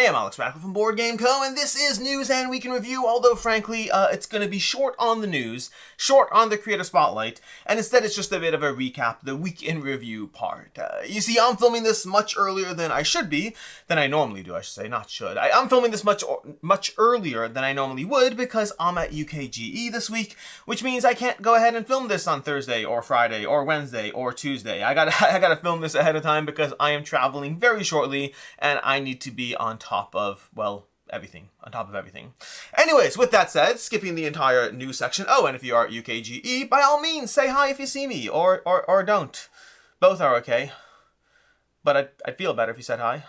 Hey, I'm Alex Radical from Board Game Co, and this is News and Week in Review, although frankly, it's going to be short on the news, short on the Creator Spotlight, and instead it's just a bit of a recap, the Week in Review part. You see, I'm filming this much earlier than I should be, than I normally do, I should say, not should. I'm filming this much earlier than I normally would because I'm at UKGE this week, which means I can't go ahead and film this on Thursday or Friday or Wednesday or Tuesday. I gotta film this ahead of time because I am traveling very shortly, and I need to be on top of, well, everything. On top of everything. Anyways, with that said, skipping the entire news section. Oh, and if you are at UKGE, by all means, say hi if you see me, or don't. Both are okay. But I'd feel better if you said hi,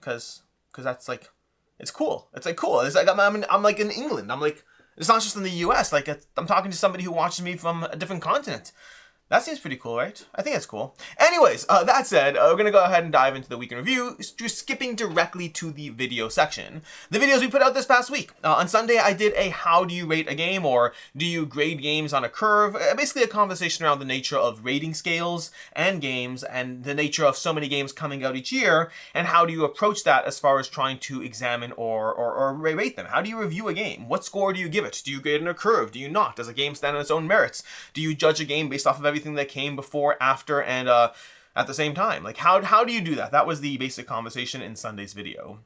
because that's like, it's cool. It's like cool. It's like I'm like in England. I'm like, it's not just in the US. Like I'm talking to somebody who watches me from a different continent. That seems pretty cool, right? I think it's cool. Anyways, that said, we're going to go ahead and dive into the Week in Review, just skipping directly to the video section. The videos we put out this past week. On Sunday, I did a how do you rate a game, or do you grade games on a curve? Basically a conversation around the nature of rating scales and games, and the nature of so many games coming out each year, and how do you approach that as far as trying to examine or rate them? How do you review a game? What score do you give it? Do you grade it on a curve? Do you not? Does a game stand on its own merits? Do you judge a game based off of everything that came before, after, and at the same time? Like, how do you do that? That was the basic conversation in Sunday's video.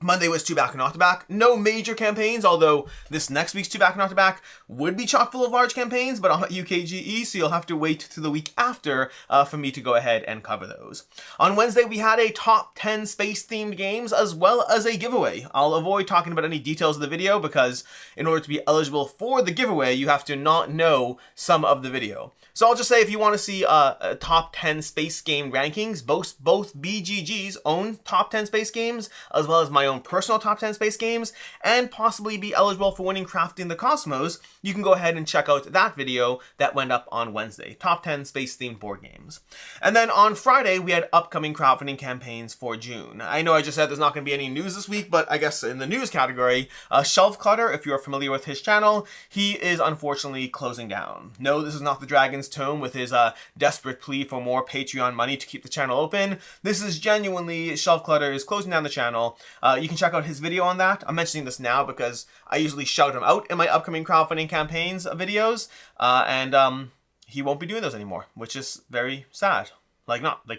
Monday was 2 back and not to back. No major campaigns, although this next week's 2 back and not to back would be chock full of large campaigns, but I'm at UKGE, so you'll have to wait to the week after for me to go ahead and cover those. On Wednesday, we had a top 10 space-themed games, as well as a giveaway. I'll avoid talking about any details of the video, because in order to be eligible for the giveaway, you have to not know some of the video. So I'll just say, if you want to see a top 10 space game rankings, both BGG's own top 10 space games, as well as my own personal top 10 space games, and possibly be eligible for winning Crafting the Cosmos, you can go ahead and check out that video that went up on Wednesday. Top 10 space-themed board games. And then on Friday, we had upcoming crowdfunding campaigns for June. I know I just said there's not going to be any news this week, but I guess in the news category, Clutter, if you're familiar with his channel, he is unfortunately closing down. No, this is not the Dragon's Tome with his desperate plea for more Patreon money to keep the channel open. This is genuinely, Clutter is closing down the channel. You can check out his video on that. I'm mentioning this now because I usually shout him out in my upcoming crowdfunding campaigns videos, and he won't be doing those anymore, which is very sad.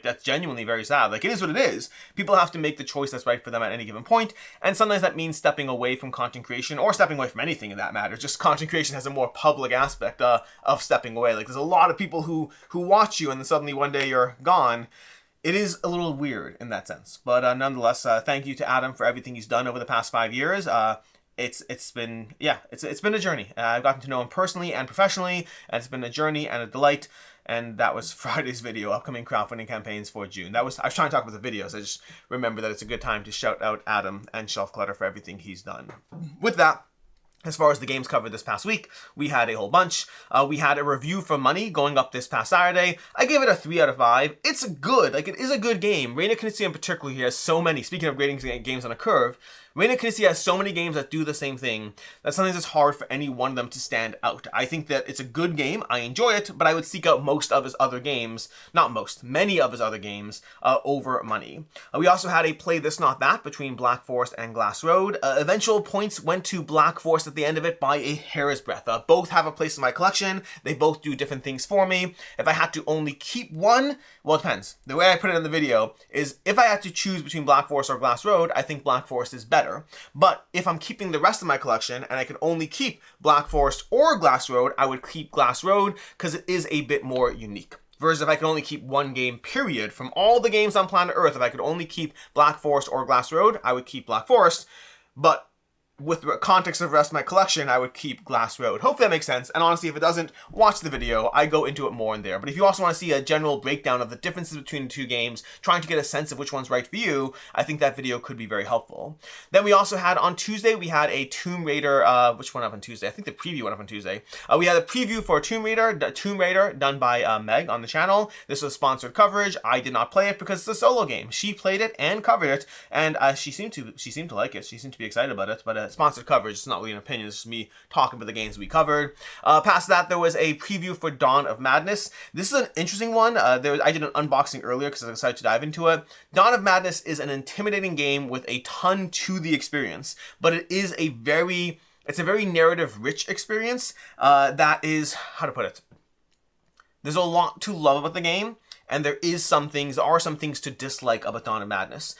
That's genuinely very sad. Like, it is what it is. People have to make the choice that's right for them at any given point, and sometimes that means stepping away from content creation, or stepping away from anything in that matter. Just content creation has a more public aspect of stepping away. Like, there's a lot of people who watch you, and then suddenly one day you're gone. It is a little weird in that sense, but nonetheless, thank you to Adam for everything he's done over the past 5 years. It's been a journey. I've gotten to know him personally and professionally, and it's been a journey and a delight. And that was Friday's video, upcoming crowdfunding campaigns for June. I was trying to talk about the videos. I just remember that it's a good time to shout out Adam and Clutter for everything he's done. With that, as far as the games covered this past week, we had a whole bunch. We had a review for Money going up this past Saturday. I gave it a 3 out of 5. It's good. Like, it is a good game. Reina Knizia in particular here has so many. Speaking of grading games on a curve, Reina Knizia has so many games that do the same thing that sometimes it's hard for any one of them to stand out. I think that it's a good game. I enjoy it, but I would seek out most of his other games, many of his other games, over Money. We also had a Play This Not That between Black Forest and Glass Road. Eventual points went to Black Forest at the end of it by a hair's breadth. Both have a place in my collection. They both do different things for me. If I had to only keep one, well, it depends. The way I put it in the video is, if I had to choose between Black Forest or Glass Road, I think Black Forest is better. But if I'm keeping the rest of my collection and I could only keep Black Forest or Glass Road, I would keep Glass Road because it is a bit more unique. Versus if I could only keep one game, period, from all the games on planet Earth, if I could only keep Black Forest or Glass Road, I would keep Black Forest. But with the context of the rest of my collection, I would keep Glass Road. Hopefully that makes sense, and honestly, if it doesn't, watch the video. I go into it more in there. But if you also want to see a general breakdown of the differences between the two games, trying to get a sense of which one's right for you, I think that video could be very helpful. Then we also had, on Tuesday, we had a Tomb Raider, which went up on Tuesday? I think the preview went up on Tuesday. We had a preview for Tomb Raider done by Meg on the channel. This was sponsored coverage. I did not play it because it's a solo game. She played it and covered it, and she seemed to like it. She seemed to be excited about it, but sponsored coverage. It's not really an opinion. It's just me talking about the games we covered. Past that, there was a preview for Dawn of Madness. This is an interesting one. I did an unboxing earlier because I was excited to dive into it. Dawn of Madness is an intimidating game with a ton to the experience, but it is a very narrative-rich experience that is, how to put it, there's a lot to love about the game, and there are some things to dislike about Dawn of Madness.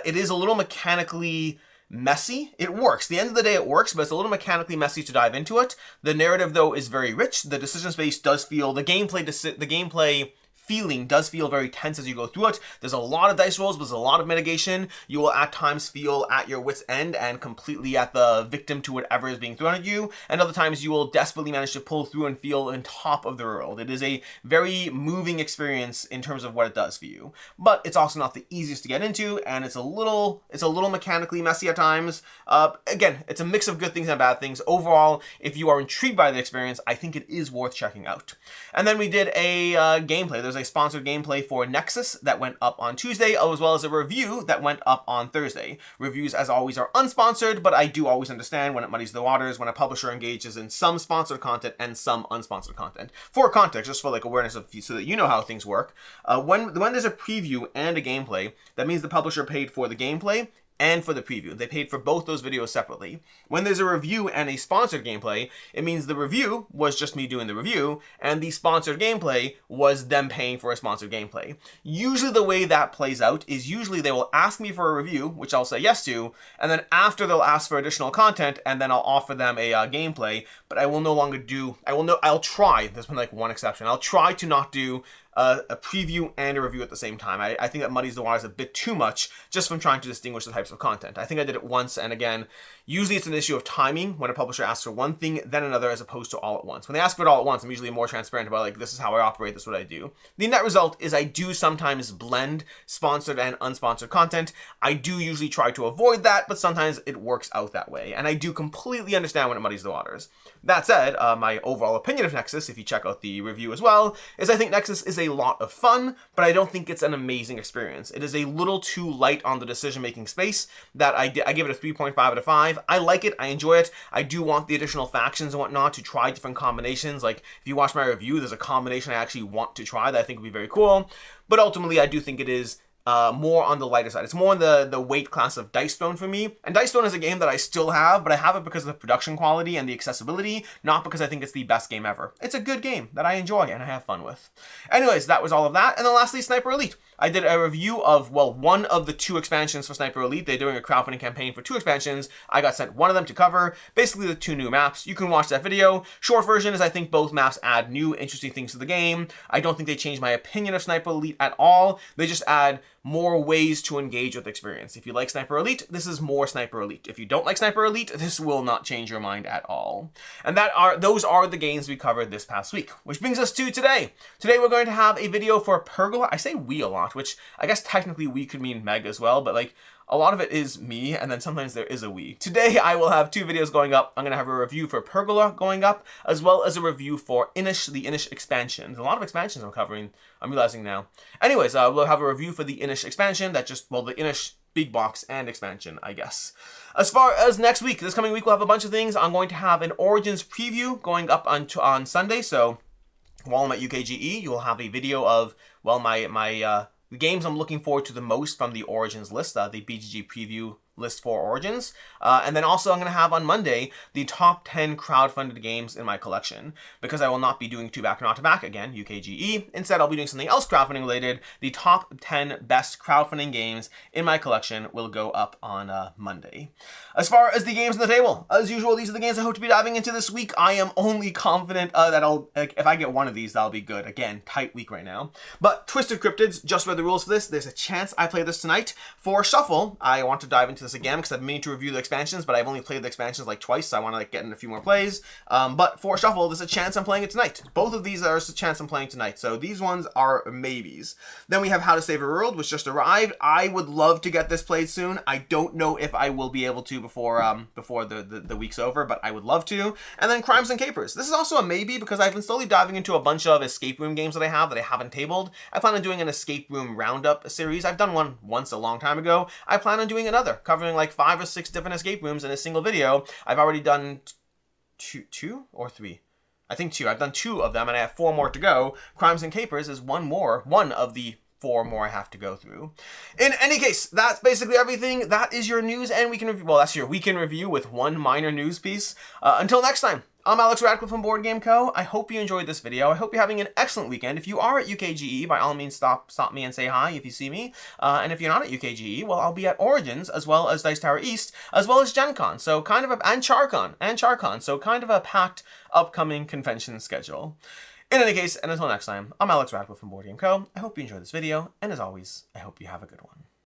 It is a little mechanically messy. It works. At the end of the day, it works, but it's a little mechanically messy to dive into it. The narrative, though, is very rich. The decision space does feel, the gameplay feeling does feel very tense as you go through it. There's a lot of dice rolls, but there's a lot of mitigation. You will at times feel at your wit's end and completely at the victim to whatever is being thrown at you, and other times you will desperately manage to pull through and feel on top of the world. It is a very moving experience in terms of what it does for you, but it's also not the easiest to get into, and it's a little mechanically messy at times. Again, it's a mix of good things and bad things. Overall, if you are intrigued by the experience, I think it is worth checking out. And then we did a gameplay. There's a sponsored gameplay for Nexus that went up on Tuesday, as well as a review that went up on Thursday. Reviews, as always, are unsponsored, but I do always understand when it muddies the waters, when a publisher engages in some sponsored content and some unsponsored content. For context, just for like awareness of, so that you know how things work, when there's a preview and a gameplay, that means the publisher paid for the gameplay and for the preview. They paid for both those videos separately. When there's a review and a sponsored gameplay, it means the review was just me doing the review, and the sponsored gameplay was them paying for a sponsored gameplay. Usually the way that plays out is usually they will ask me for a review, which I'll say yes to, and then after they'll ask for additional content, and then I'll offer them a gameplay, but I will no longer do, I'll try, there's been like one exception, I'll try to not do a preview and a review at the same time. I think that muddies the waters a bit too much just from trying to distinguish the types of content. I think I did it once, and again, usually it's an issue of timing when a publisher asks for one thing, then another, as opposed to all at once. When they ask for it all at once, I'm usually more transparent about, like, this is how I operate, this is what I do. The net result is I do sometimes blend sponsored and unsponsored content. I do usually try to avoid that, but sometimes it works out that way, and I do completely understand when it muddies the waters. That said, my overall opinion of Nexus, if you check out the review as well, is I think Nexus is a lot of fun, but I don't think it's an amazing experience. It is a little too light on the decision-making space that I give it a 3.5 out of 5. I like it, I enjoy it. I do want the additional factions and whatnot to try different combinations. Like, if you watch my review, there's a combination I actually want to try that I think would be very cool. But ultimately, I do think it is more on the lighter side. It's more in the weight class of Dice Throne for me. And Dice Throne is a game that I still have, but I have it because of the production quality and the accessibility, not because I think it's the best game ever. It's a good game that I enjoy and I have fun with. Anyways, that was all of that. And then lastly, Sniper Elite. I did a review of, well, one of the 2 expansions for Sniper Elite. They're doing a crowdfunding campaign for 2 expansions. I got sent one of them to cover, basically the 2 new maps. You can watch that video. Short version is I think both maps add new, interesting things to the game. I don't think they change my opinion of Sniper Elite at all. They just add more ways to engage with the experience. If you like Sniper Elite, this is more Sniper Elite. If you don't like Sniper Elite, this will not change your mind at all. And those are the games we covered this past week, which brings us to today. Today we're going to have a video for Pergola. I say we a lot, which I guess technically we could mean Meg as well, but like a lot of it is me, and then sometimes there is a we. Today I will have 2 videos going up. I'm going to have a review for Pergola going up, as well as a review for Inish, the Inish expansion. There's a lot of expansions I'm covering, I'm realizing now. Anyways, we'll have a review for the Inish expansion, the Inish big box and expansion, I guess. As far as next week, this coming week we'll have a bunch of things. I'm going to have an Origins preview going up on Sunday, so while I'm at UKGE, you'll have a video of, well, the games I'm looking forward to the most from the Origins list, the BGG preview list for Origins. And then also I'm going to have on Monday the top 10 crowdfunded games in my collection, because I will not be doing 2 back-to-back again, UKGE. Instead, I'll be doing something else crowdfunding related. The top 10 best crowdfunding games in my collection will go up on Monday. As far as the games on the table, as usual, these are the games I hope to be diving into this week. I am only confident that if I get one of these, that'll be good. Again, tight week right now. But Twisted Cryptids, just read the rules for this. There's a chance I play this tonight. For Shuffle, I want to dive into this again because I've been meaning to review the expansions, but I've only played the expansions like twice, so I want to get in a few more plays. But for Shuffle, there's a chance I'm playing it tonight. Both of these are a chance I'm playing tonight, so these ones are maybes. Then we have How to Save a World, which just arrived. I would love to get this played soon. I don't know if I will be able to before the week's over, but I would love to. And then Crimes and Capers. This is also a maybe because I've been slowly diving into a bunch of escape room games that I haven't tabled. I plan on doing an escape room roundup series. I've done one once a long time ago. I plan on doing another, covering covering like 5 or 6 different escape rooms in a single video. I've already done two or three. I think 2. I've done 2 of them, and I have 4 more to go. Crimes and Capers is one of the 4 more I have to go through. In any case, that's basically everything. That is your news and weekend review. Well, that's your weekend review with one minor news piece. Until next time, I'm Alex Radcliffe from Board Game Co. I hope you enjoyed this video. I hope you're having an excellent weekend. If you are at UKGE, by all means, stop me and say hi if you see me. And if you're not at UKGE, well, I'll be at Origins, as well as Dice Tower East, as well as Gen Con. So kind of and Charcon. So kind of a packed upcoming convention schedule. In any case, and until next time, I'm Alex Radcliffe from Board Game Co. I hope you enjoyed this video, and as always, I hope you have a good one.